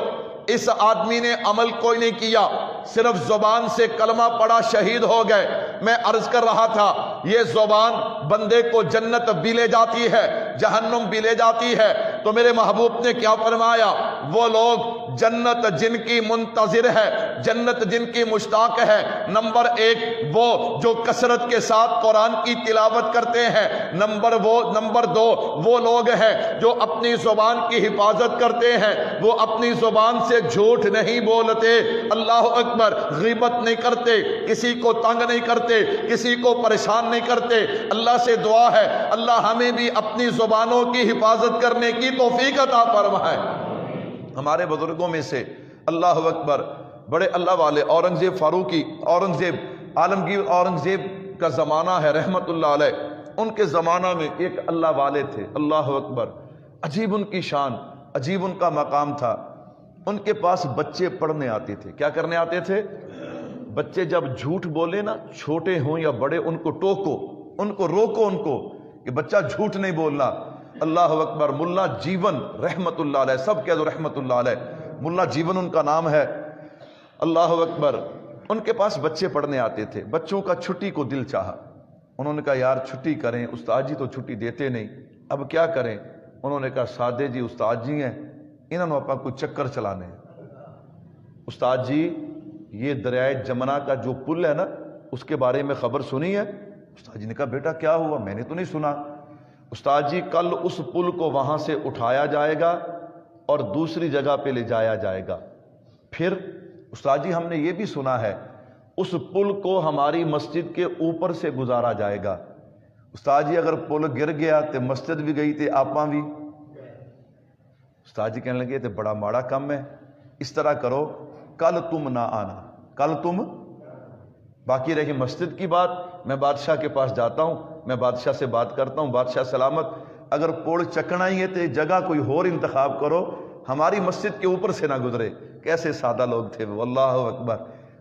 اس آدمی نے عمل کوئی نہیں کیا، صرف زبان سے کلمہ پڑھا، شہید ہو گئے. میں عرض کر رہا تھا یہ زبان بندے کو جنت بھی لے جاتی ہے، جہنم بھی لے جاتی ہے. تو میرے محبوب نے کیا فرمایا؟ وہ لوگ جنت جن کی منتظر ہے، جنت جن کی مشتاق ہے، نمبر ایک وہ جو کثرت کے ساتھ قرآن کی تلاوت کرتے ہیں. نمبر دو وہ لوگ ہیں جو اپنی زبان کی حفاظت کرتے ہیں، وہ اپنی زبان سے جھوٹ نہیں بولتے. اللہ اکبر. غیبت نہیں کرتے، کسی کو تنگ نہیں کرتے، کسی کو پریشان نہیں کرتے. اللہ سے دعا ہے اللہ ہمیں بھی اپنی زبانوں کی حفاظت کرنے کی توفیق عطا فرمائے. ہمارے بزرگوں میں سے اللہ اکبر بڑے اللہ والے اورنگزیب فاروقی، اورنگزیب عالمگیر اورنگزیب کا زمانہ ہے رحمت اللہ علیہ. ان کے زمانہ میں ایک اللہ والے تھے. اللہ اکبر. عجیب ان کی شان، عجیب ان کا مقام تھا. ان کے پاس بچے پڑھنے آتے تھے. کیا کرنے آتے تھے؟ بچے جب جھوٹ بولے نا، چھوٹے ہوں یا بڑے، ان کو ٹوکو، ان کو روکو، ان کو کہ بچہ جھوٹ نہیں بولنا. اللہ اکبر. ملا جیون رحمت اللہ علیہ، سب کہہ دو رحمت اللہ علیہ. ملا جیون ان کا نام ہے. اللہ اکبر. ان کے پاس بچے پڑھنے آتے تھے. بچوں کا چھٹی کو دل چاہا. انہوں نے کہا یار چھٹی کریں، استاد جی تو چھٹی دیتے نہیں، اب کیا کریں؟ انہوں نے کہا سادے جی استاد جی ہیں، انہوں نے اپنا کوئی چکر چلانے ہیں. استاد جی یہ دریائے جمنا کا جو پل ہے نا، اس کے بارے میں خبر سنی ہے؟ استاد جی نے کہا بیٹا کیا ہوا؟ میں نے تو نہیں سنا. استاد جی کل اس پل کو وہاں سے اٹھایا جائے گا اور دوسری جگہ پہ لے جایا جائے گا. پھر استاد جی ہم نے یہ بھی سنا ہے اس پل کو ہماری مسجد کے اوپر سے گزارا جائے گا. استاد جی اگر پل گر گیا تو مسجد بھی گئی تے آپاں بھی. استاد جی کہنے لگے تے بڑا ماڑا کم ہے، اس طرح کرو کل تم نہ آنا، کل تم. باقی رہی مسجد کی بات، میں بادشاہ کے پاس جاتا ہوں، میں بادشاہ سے بات کرتا ہوں. بادشاہ سلامت، اگر پوڑ چکنا ہی ہے تو جگہ کوئی اور انتخاب کرو، ہماری مسجد کے اوپر سے نہ گزرے. کیسے سادہ لوگ تھے وہ. اللہ اکبر.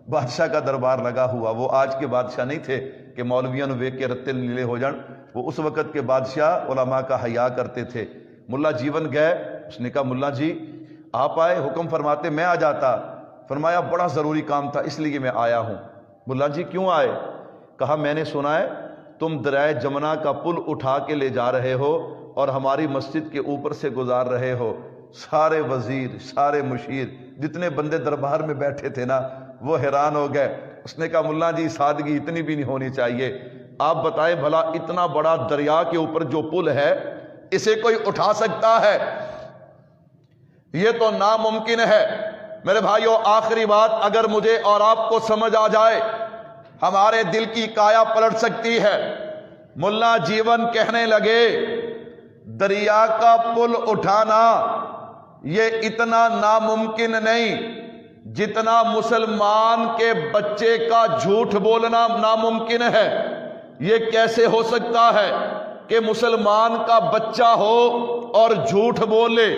بادشاہ کا دربار لگا ہوا. وہ آج کے بادشاہ نہیں تھے کہ مولویوں ویک کے رتے نیلے ہو جان. وہ اس وقت کے بادشاہ علماء کا حیا کرتے تھے. ملا جیون گئے. اس نے کہا ملا جی آپ آئے، حکم فرماتے میں آ جاتا. فرمایا بڑا ضروری کام تھا اس لیے میں آیا ہوں. ملا جی کیوں آئے؟ کہا میں نے سنا ہے تم دریائے جمنا کا پل اٹھا کے لے جا رہے ہو اور ہماری مسجد کے اوپر سے گزار رہے ہو. سارے وزیر، سارے مشیر، جتنے بندے دربار میں بیٹھے تھے نا، وہ حیران ہو گئے. اس نے کہا ملا جی سادگی اتنی بھی نہیں ہونی چاہیے. آپ بتائیں بھلا اتنا بڑا دریا کے اوپر جو پل ہے اسے کوئی اٹھا سکتا ہے؟ یہ تو ناممکن ہے. میرے بھائیوں آخری بات اگر مجھے اور آپ کو سمجھ آ جائے ہمارے دل کی کایا پلٹ سکتی ہے. ملا جیون کہنے لگے دریا کا پل اٹھانا یہ اتنا ناممکن نہیں جتنا مسلمان کے بچے کا جھوٹ بولنا ناممکن ہے. یہ کیسے ہو سکتا ہے کہ مسلمان کا بچہ ہو اور جھوٹ بولے؟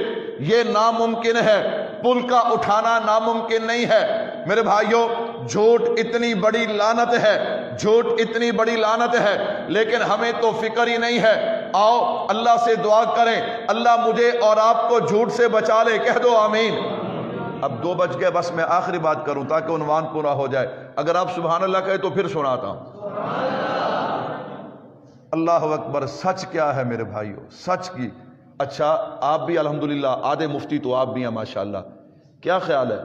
یہ ناممکن ہے. پل کا اٹھانا ناممکن نہیں ہے. میرے بھائیوں جھوٹ اتنی بڑی لعنت ہے، جھوٹ اتنی بڑی لعنت ہے، لیکن ہمیں تو فکر ہی نہیں ہے. آؤ اللہ سے دعا کریں اللہ مجھے اور آپ کو جھوٹ سے بچا لے. کہہ دو آمین. اب 2 بج گئے، بس میں آخری بات کروں تاکہ عنوان پورا ہو جائے. اگر آپ سبحان اللہ کہے تو پھر سناتا ہوں. اللہ اکبر. سچ کیا ہے میرے بھائیوں؟ سچ کی. اچھا آپ بھی الحمدللہ آدھے مفتی تو آپ بھی ہیں ماشاءاللہ. کیا خیال ہے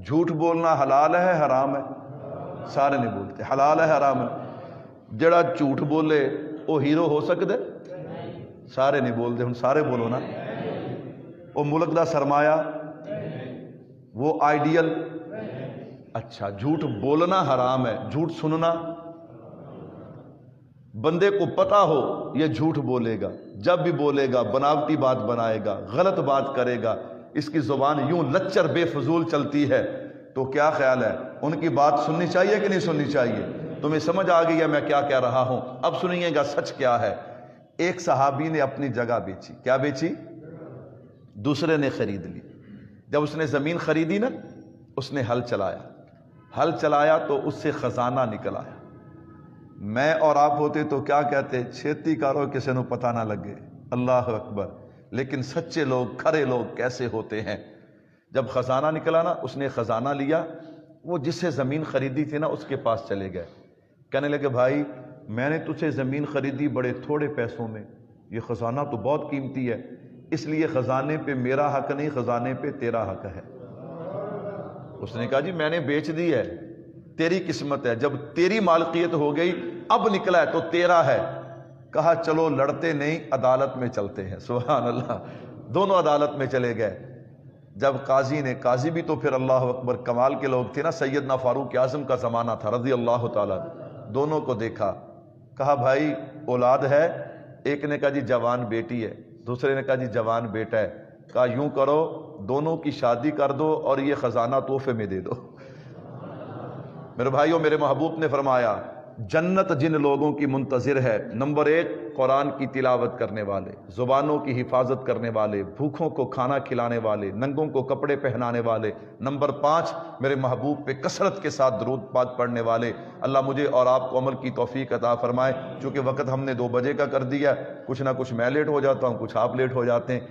جھوٹ بولنا حلال ہے حرام ہے؟ سارے نہیں بولتے. حلال ہے حرام ہے؟ جڑا جھوٹ بولے وہ ہیرو ہو سکتا ہے؟ سارے نہیں بولتے. ہن سارے بولو نا. وہ ملک دا سرمایہ، وہ آئیڈیل. اچھا جھوٹ بولنا حرام ہے، جھوٹ سننا؟ بندے کو پتا ہو یہ جھوٹ بولے گا، جب بھی بولے گا بناوٹی بات بنائے گا، غلط بات کرے گا، اس کی زبان یوں لچر بے فضول چلتی ہے، تو کیا خیال ہے ان کی بات سننی چاہیے کہ نہیں سننی چاہیے؟ تمہیں سمجھ آ گئی ہے میں کیا کہہ رہا ہوں؟ اب سنیے گا سچ کیا ہے. ایک صحابی نے اپنی جگہ بیچی. کیا بیچی؟ دوسرے نے خرید لی. جب اس نے زمین خریدی نا، اس نے ہل چلایا. ہل چلایا تو اس سے خزانہ نکل آیا. میں اور آپ ہوتے تو کیا کہتے؟ چھیتی کارو کسی نو پتہ نہ لگے. اللہ اکبر. لیکن سچے لوگ، کھرے لوگ کیسے ہوتے ہیں؟ جب خزانہ نکلا نا، اس نے خزانہ لیا. وہ جس سے زمین خریدی تھی نا اس کے پاس چلے گئے. کہنے لگے بھائی میں نے تجھے زمین خریدی بڑے تھوڑے پیسوں میں، یہ خزانہ تو بہت قیمتی ہے، اس لیے خزانے پہ میرا حق نہیں، خزانے پہ تیرا حق ہے. اس نے کہا جی میں نے بیچ دی ہے، تیری قسمت ہے، جب تیری مالکیت ہو گئی اب نکلا ہے تو تیرا ہے. کہا چلو لڑتے نہیں، عدالت میں چلتے ہیں. سبحان اللہ. دونوں عدالت میں چلے گئے. جب قاضی نے، قاضی بھی تو پھر اللہ اکبر کمال کے لوگ تھے نا، سیدنا فاروق اعظم کا زمانہ تھا رضی اللہ تعالیٰ. دونوں کو دیکھا، کہا بھائی اولاد ہے؟ ایک نے کہا جی جوان بیٹی ہے، دوسرے نے کہا جی جوان بیٹا ہے. کہا یوں کرو دونوں کی شادی کر دو اور یہ خزانہ تحفے میں دے دو. میرے بھائیوں میرے محبوب نے فرمایا جنت جن لوگوں کی منتظر ہے، نمبر 1 قرآن کی تلاوت کرنے والے، زبانوں کی حفاظت کرنے والے، بھوکھوں کو کھانا کھلانے والے، ننگوں کو کپڑے پہنانے والے. نمبر 5 میرے محبوب پہ کثرت کے ساتھ درود پاک پڑھنے والے. اللہ مجھے اور آپ کو عمل کی توفیق عطا فرمائے. چونکہ وقت ہم نے 2 بجے کا کر دیا، کچھ نہ کچھ میں لیٹ ہو جاتا ہوں، کچھ آپ لیٹ ہو جاتے ہیں.